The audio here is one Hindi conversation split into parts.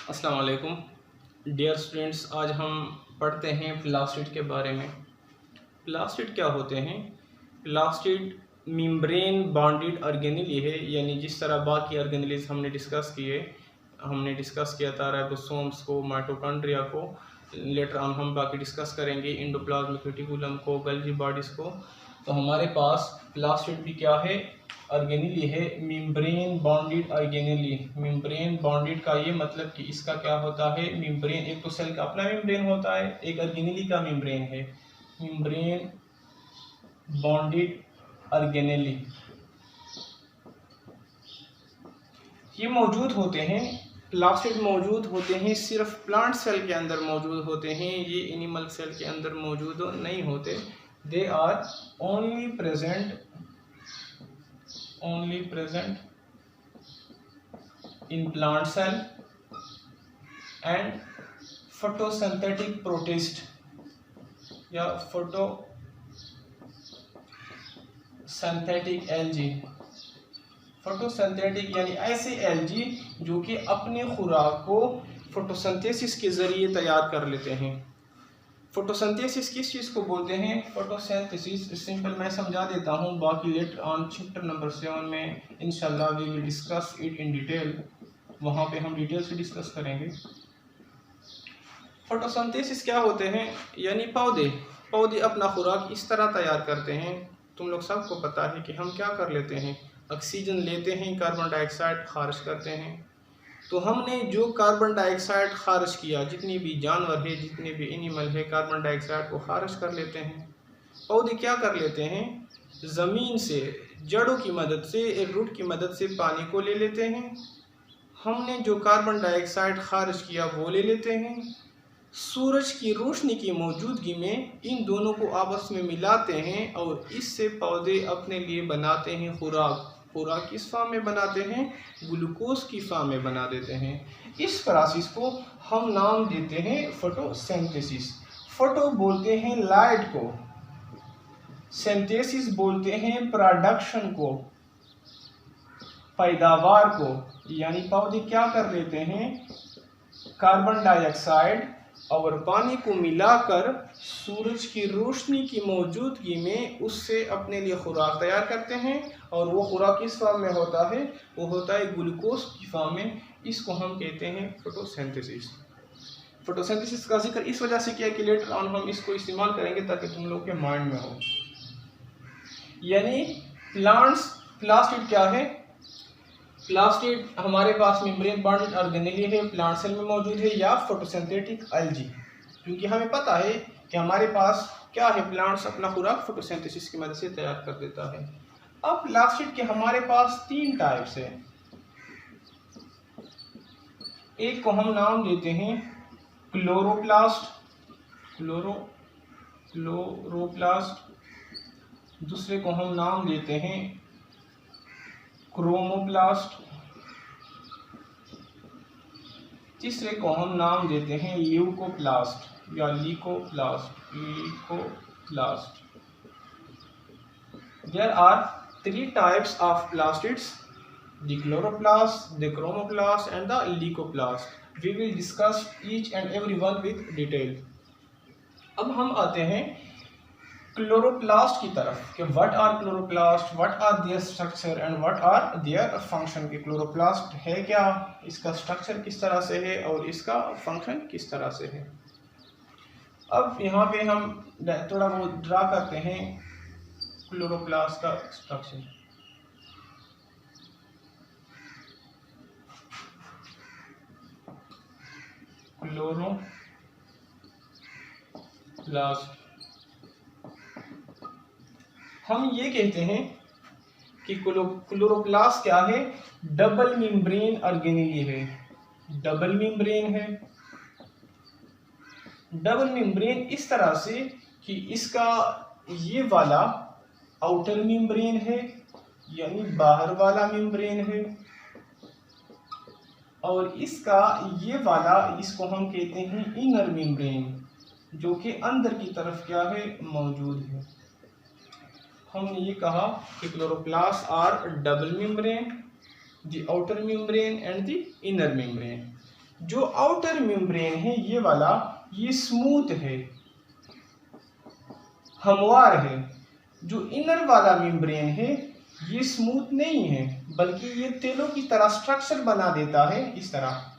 अस्सलाम वालेकुम डियर स्टूडेंट्स। आज हम पढ़ते हैं प्लास्टिड के बारे में। प्लास्टिड क्या होते हैं? प्लास्टिड मेम्ब्रेन बॉन्डेड ऑर्गेनेली है, यानी जिस तरह बाकी ऑर्गेनेलीज हमने डिस्कस किया था राइबोसोम्स को, माइटोकॉन्ड्रिया को। लेटर ऑन हम बाकी डिस्कस करेंगे, एंडोप्लाज्मिक रेटिकुलम को, गोल्गी बॉडीज़ को। तो हमारे पास प्लास्टिड भी क्या है? ऑर्गेनेली है, membrane bonded organelle. Membrane bonded का ये मतलब कि इसका क्या होता है? मेम्ब्रेन, एक तो सेल का अपना मेम्ब्रेन होता है, एक ऑर्गेनेली का मेम्ब्रेन है। मेम्ब्रेन बॉन्डेड ऑर्गेनेली ये मौजूद होते हैं, प्लास्टिड मौजूद होते हैं सिर्फ प्लांट सेल के अंदर मौजूद होते हैं, ये एनिमल सेल के अंदर मौजूद नहीं होते। They are only present in plant cell and photosynthetic protist या photosynthetic algae। फोटोसिंथेटिक यानी ऐसे एल्गी जो कि अपने खुराक को फोटोसिंथेसिस के जरिए तैयार कर लेते हैं। फोटोसिंथेसिस किस चीज़ को बोलते हैं? फोटोसिंथेसिस सिंपल मैं समझा देता हूँ, बाकी लेटर ऑन चैप्टर नंबर 7 में इंशाल्लाह we will discuss it in detail, वहाँ पे हम डिटेल से डिस्कस करेंगे। फोटोसिंथेसिस क्या होते हैं? यानी पौधे अपना खुराक इस तरह तैयार करते हैं। तुम लोग सबको पता है कि हम क्या कर लेते हैं, ऑक्सीजन लेते हैं, कार्बन डाइऑक्साइड खारिज करते हैं। तो हमने जो कार्बन डाइऑक्साइड खारिज किया, जितनी भी जानवर है, जितने भी एनिमल है, कार्बन डाइऑक्साइड को खारिज कर लेते हैं। पौधे क्या कर लेते हैं? ज़मीन से जड़ों की मदद से, रूट की मदद से पानी को ले लेते हैं। हमने जो कार्बन डाइऑक्साइड खारिज किया वो ले लेते हैं। सूरज की रोशनी की मौजूदगी में इन दोनों को आपस में मिलाते हैं और इससे पौधे अपने लिए बनाते हैं खुराक किस फॉर्म में बनाते हैं? ग्लूकोज की फॉर्म में बना देते हैं। इस प्रोसेस को हम नाम देते हैं फोटोसिंथेसिस। फोटो बोलते हैं लाइट को, सिंथेसिस बोलते हैं प्रोडक्शन को, पैदावार को। यानी पौधे क्या कर लेते हैं? कार्बन डाइऑक्साइड और पानी को मिलाकर सूरज की रोशनी की मौजूदगी में उससे अपने लिए खुराक तैयार करते हैं, और वो खुराक किस फॉर्म में होता है? वो होता है ग्लूकोज की फॉर्म में। इसको हम कहते हैं फोटोसिंथेसिस। फोटोसिंथेसिस का जिक्र इस वजह से किया कि लेटर ऑन हम इसको इस्तेमाल करेंगे ताकि तुम लोग के माइंड में हो। यानी प्लास्टिड क्या है? प्लास्टिड हमारे पास मेम्ब्रेन बॉन्डेड ऑर्गेनेली है, प्लांट सेल में मौजूद है, या फोटोसिंथेटिक एल्गी। क्योंकि हमें पता है कि हमारे पास क्या है, प्लांट्स अपना खुराक फोटोसिंथेसिस की मदद से तैयार कर देता है। अब प्लास्टिड के हमारे पास 3 टाइप्स है। एक को हम नाम देते हैं क्लोरोप्लास्ट, दूसरे को हम नाम देते हैं क्रोमोप्लास्ट, तीसरे को हम नाम देते हैं ल्यूकोप्लास्ट या लीकोप्लास्ट। There are 3 types of plastids: the chloroplast, the chromoplast and the leucoplast. We will discuss each and every one with detail. अब हम आते हैं क्लोरोप्लास्ट की तरफ कि what are chloroplast, what are their structure and what are their function. कि क्लोरोप्लास्ट है क्या, इसका स्ट्रक्चर किस तरह से है और इसका फंक्शन किस तरह से है। अब यहाँ पे हम थोड़ा बहुत ड्रा करते हैं क्लोरोप्लास्ट का स्ट्रक्चर। क्लोरोप्लास्ट हम ये कहते हैं कि क्लोरोप्लास्ट क्या है? डबल मेम्ब्रेन ऑर्गेनेली है। डबल मेम्ब्रेन इस तरह से कि इसका ये वाला आउटर मेम्ब्रेन है, यानी बाहर वाला मेम्ब्रेन है, और इसका ये वाला, इसको हम कहते हैं इनर मेम्ब्रेन, जो कि अंदर की तरफ क्या है? मौजूद है। हमने ये कहा कि chloroplast are double membrane, the outer membrane and the inner membrane. जो आउटर मेम्ब्रेन है ये वाला, ये स्मूथ है, हमवार है। जो इनर वाला मेम्ब्रेन है ये स्मूथ नहीं है, बल्कि ये तेलों की तरह स्ट्रक्चर बना देता है। इस तरह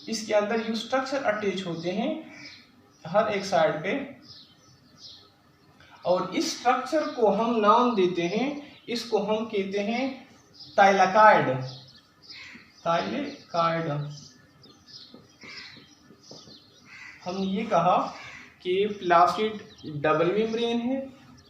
इसके अंदर ये स्ट्रक्चर अटैच होते हैं हर एक साइड पे, और इस स्ट्रक्चर को हम नाम देते हैं, इसको हम कहते हैं थाइलेकॉइड। थाइलेकॉइड। हमने ये कहा कि प्लास्टिड डबल मेम्ब्रेन है,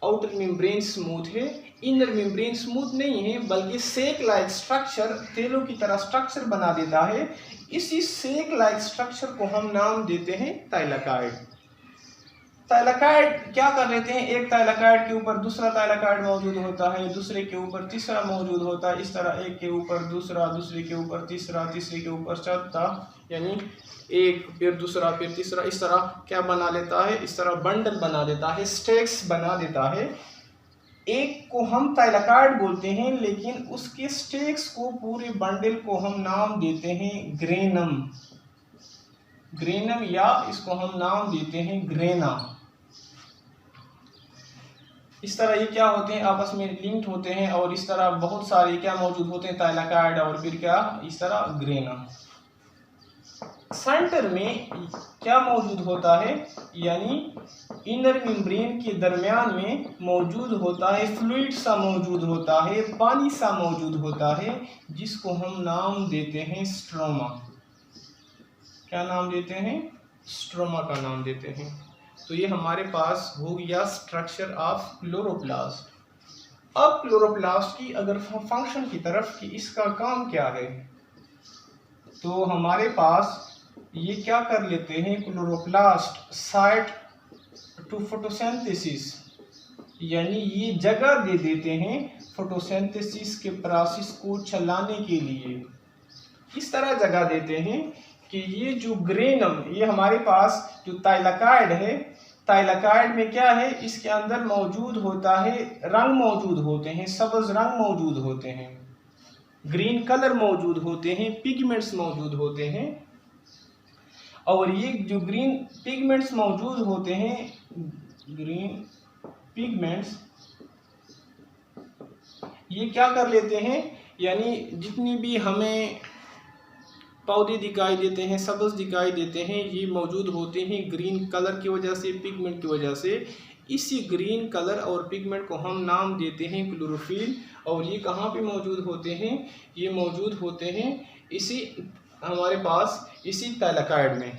आउटर मेम्ब्रेन स्मूथ है, इनर मेम्ब्रेन स्मूथ नहीं है, बल्कि सेक लाइक स्ट्रक्चर, तेलों की तरह स्ट्रक्चर बना देता है। इसी सेक लाइक स्ट्रक्चर को हम नाम देते हैं थाइलेकॉइड। थाइलेकॉइड क्या कर लेते हैं, एक थाइलेकॉइड के ऊपर दूसरा थाइलेकॉइड मौजूद होता है, दूसरे के ऊपर तीसरा मौजूद होता है, इस तरह एक के ऊपर दूसरा, दूसरे के ऊपर तीसरा, तीसरे के ऊपर चौथा, यानी एक फिर दूसरा फिर तीसरा, इस तरह क्या बना लेता है, इस तरह बंडल बना देता है, स्टेक्स बना देता है। एक को हम थाइलेकॉइड बोलते हैं, लेकिन उसके स्टेक्स को, पूरे बंडल को हम नाम देते हैं ग्रेनम। ग्रेनम, या इसको हम नाम देते हैं ग्रेना। इस तरह ये क्या होते हैं, आपस में लिंक्ड होते हैं, और इस तरह बहुत सारे क्या मौजूद होते हैं, थाइलेकॉइड, और फिर क्या इस तरह ग्रेना। सेंटर में क्या मौजूद होता है, यानी इनर मेम्ब्रेन के दरमियान में मौजूद होता है, फ्लूइड सा मौजूद होता है, पानी सा मौजूद होता है, जिसको हम नाम देते हैं स्ट्रोमा। क्या नाम देते हैं, स्ट्रोमा का नाम देते हैं। तो ये हमारे पास हो गया स्ट्रक्चर ऑफ क्लोरोप्लास्ट। अब क्लोरोप्लास्ट की अगर फंक्शन की तरफ कि इसका काम क्या है, तो हमारे पास ये क्या कर लेते हैं, क्लोरोप्लास्ट साइट टू फोटोसिंथेसिस, यानी ये जगह दे देते हैं फोटोसिंथेसिस के प्रोसेस को चलाने के लिए। इस तरह जगह देते हैं कि ये जो ग्रेनम, ये हमारे पास जो थाइलेकॉइड है, थाइलेकॉइड में क्या है, इसके अंदर मौजूद होता है, रंग मौजूद होते हैं, सब्ज रंग मौजूद होते हैं, ग्रीन कलर मौजूद होते हैं, पिगमेंट्स मौजूद होते हैं। और ये जो ग्रीन पिगमेंट्स मौजूद होते हैं, ग्रीन पिगमेंट्स, ये क्या कर लेते हैं, यानी जितनी भी हमें पौधे दिखाई देते हैं, सब्ज दिखाई देते हैं, ये मौजूद होते हैं ग्रीन कलर की वजह से, पिगमेंट की वजह से। इसी ग्रीन कलर और पिगमेंट को हम नाम देते हैं क्लोरोफिल। और ये कहाँ पे मौजूद होते हैं, ये मौजूद होते हैं इसी हमारे पास, इसी थाइलेकॉइड में।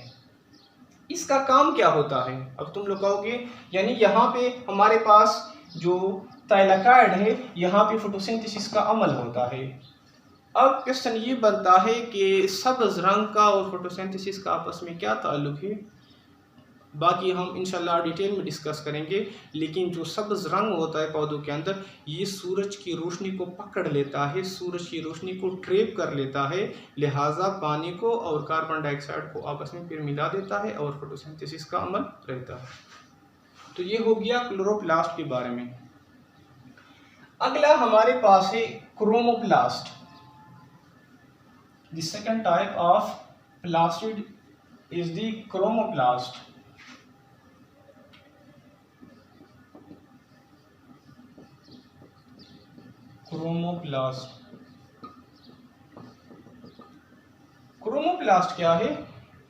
इसका काम क्या होता है, अब तुम लोग कहोगे, यानी यहाँ पे हमारे पास जो थाइलेकॉइड है, यहाँ पे फोटोसिंथेसिस का अमल होता है। अब क्वेश्चन ये बनता है कि सब्ज रंग का और फोटोसिंथेसिस का आपस में क्या ताल्लुक है। बाकी हम इंशाल्लाह डिटेल में डिस्कस करेंगे, लेकिन जो सब्ज रंग होता है पौधों के अंदर, ये सूरज की रोशनी को पकड़ लेता है, सूरज की रोशनी को ट्रैप कर लेता है, लिहाजा पानी को और कार्बन डाइऑक्साइड को आपस में फिर मिला देता है और फोटोसिंथेसिस का अमल रहता है। तो ये हो गया क्लोरोप्लास्ट के बारे में। अगला हमारे पास है chromoplast. The second type of plastid is the chromoplast. Chromoplast क्या है,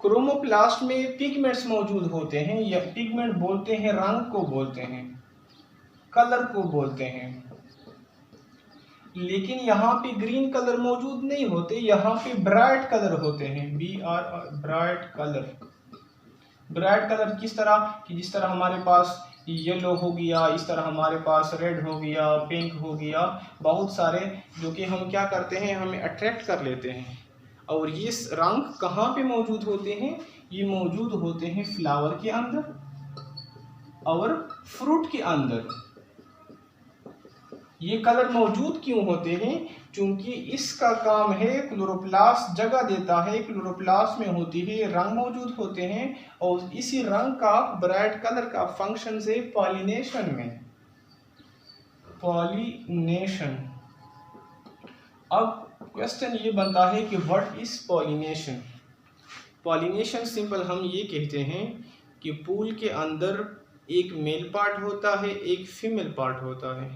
क्रोमोप्लास्ट में पिगमेंट्स मौजूद होते हैं, या पिगमेंट बोलते हैं, रंग को बोलते हैं, कलर को बोलते हैं। लेकिन यहाँ पे ग्रीन कलर मौजूद नहीं होते, यहाँ पे ब्राइट कलर होते हैं, ब्राइट कलर। ब्राइट कलर किस तरह कि जिस तरह हमारे पास येलो हो गया, इस तरह हमारे पास रेड हो गया, पिंक हो गया, बहुत सारे जो कि हम क्या करते हैं, हमें अट्रैक्ट कर लेते हैं। और ये रंग कहाँ पे मौजूद होते हैं, ये मौजूद होते हैं फ्लावर के अंदर और फ्रूट के अंदर। ये कलर मौजूद क्यों होते हैं, क्योंकि इसका काम है, क्लोरोप्लास्ट जगह देता है, क्लोरोप्लास्ट में होती है, रंग मौजूद होते हैं, और इसी रंग का, ब्राइट कलर का फंक्शन है पॉलिनेशन में, पॉलिनेशन। अब क्वेश्चन ये बनता है कि what is pollination. Pollination simple हम ये कहते हैं कि पूल के अंदर एक मेल पार्ट होता है, एक फीमेल पार्ट होता है।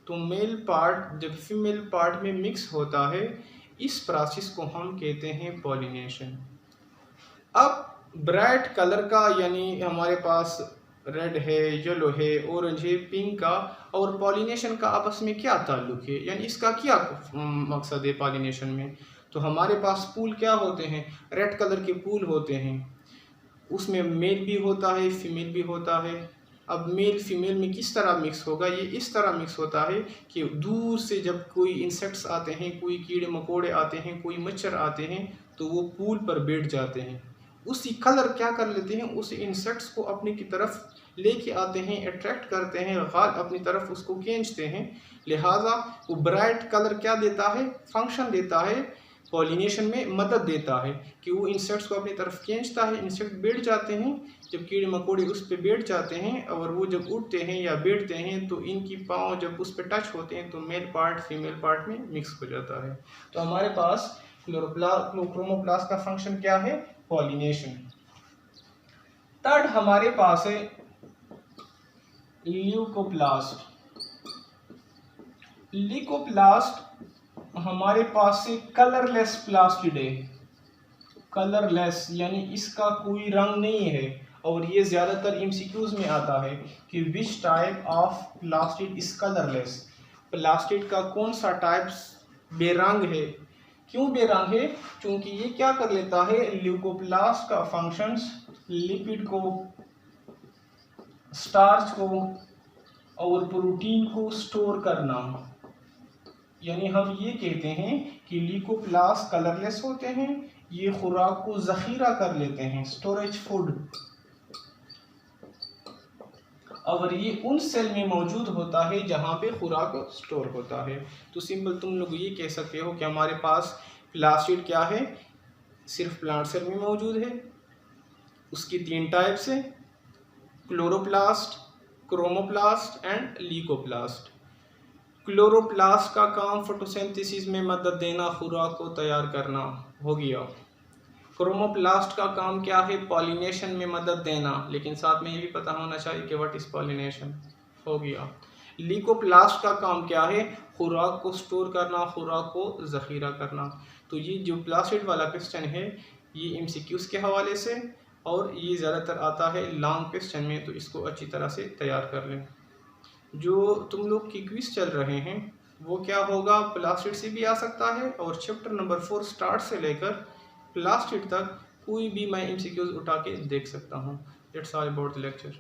तो मेल पार्ट जब फीमेल पार्ट में मिक्स होता है, इस प्रोसेस को हम कहते हैं पॉलिनेशन। अब ब्राइट कलर का यानी हमारे पास रेड है, येलो है, ऑरेंज है, पिंक का और पॉलिनेशन का आपस में क्या ताल्लुक है, यानी इसका क्या मकसद है पॉलिनेशन में। तो हमारे पास फूल क्या होते हैं, रेड कलर के फूल होते हैं, उसमें मेल भी होता है, फीमेल भी होता है। अब मेल फीमेल में किस तरह मिक्स होगा, ये इस तरह मिक्स होता है कि दूर से जब कोई इंसेक्ट्स आते हैं, कोई कीड़े मकोड़े आते हैं, कोई मच्छर आते हैं, तो वो फूल पर बैठ जाते हैं। उसी कलर क्या कर लेते हैं, उस इंसेक्ट्स को अपनी की तरफ लेके आते हैं, अट्रैक्ट करते हैं, गाल अपनी तरफ उसको खींचते हैं। लिहाजा वो ब्राइट कलर क्या देता है, फंक्शन देता है, पॉलिनेशन में मदद देता है कि वो इंसेक्ट्स को अपनी तरफ खींचता है, इंसेक्ट बैठ जाते हैं। जब कीड़े मकोड़े उस पर बैठ जाते हैं और वो जब उड़ते हैं या बैठते हैं तो इनकी पाँव जब उस पर टच होते हैं तो मेल पार्ट फीमेल पार्ट में मिक्स हो जाता है। तो हमारे पास क्रोमोप्लास्ट का फंक्शन क्या है, पॉलिनेशन। थर्ड हमारे पास है ल्यूकोप्लास्ट। ल्यूकोप्लास्ट हमारे पास से कलरलेस प्लास्टिड है। कलरलेस यानी इसका कोई रंग नहीं है, और ये ज्यादातर एमसीक्यूज में आता है कि which type of plastid is colourless. Plastid का कौन सा टाइप बेरंग है। क्यों बेरंग है, क्योंकि ये क्या कर लेता है, ल्यूकोप्लास्ट का फंक्शंस लिपिड को, स्टार्च को और प्रोटीन को स्टोर करना। यानी हम ये कहते हैं कि ल्यूकोप्लास्ट कलरलेस होते हैं, ये खुराक को जखीरा कर लेते हैं, स्टोरेज फूड, और ये उन सेल में मौजूद होता है जहाँ पे खुराक स्टोर होता है। तो सिंपल तुम लोग ये कह सकते हो कि हमारे पास प्लास्टिड क्या है, सिर्फ प्लांट सेल में मौजूद है। उसकी 3 टाइप्स है, chloroplast, chromoplast and leucoplast. Chloroplast का काम फोटोसिंथेसिस में मदद देना, खुराक को तैयार करना हो गया। क्रोमोप्लास्ट का काम क्या है, पॉलिनेशन में मदद देना, लेकिन साथ में ये भी पता होना चाहिए कि व्हाट इज पॉलिनेशन, हो गया। ल्यूकोप्लास्ट का काम क्या है, खुराक को स्टोर करना, खुराक को जखीरा करना। तो ये जो प्लास्टिड वाला क्वेश्चन है ये एमसीक्यूज के हवाले से, और ये ज़्यादातर आता है लॉन्ग क्वेश्चन में, तो इसको अच्छी तरह से तैयार कर लें। जो तुम लोग की क्विज चल रहे हैं वो क्या होगा, प्लास्टिड से भी आ सकता है, और चैप्टर नंबर 4 स्टार्ट से लेकर प्लास्टिड तक कोई भी मैं एमसीक्यूज उठा के देख सकता हूँ। That's all about the lecture.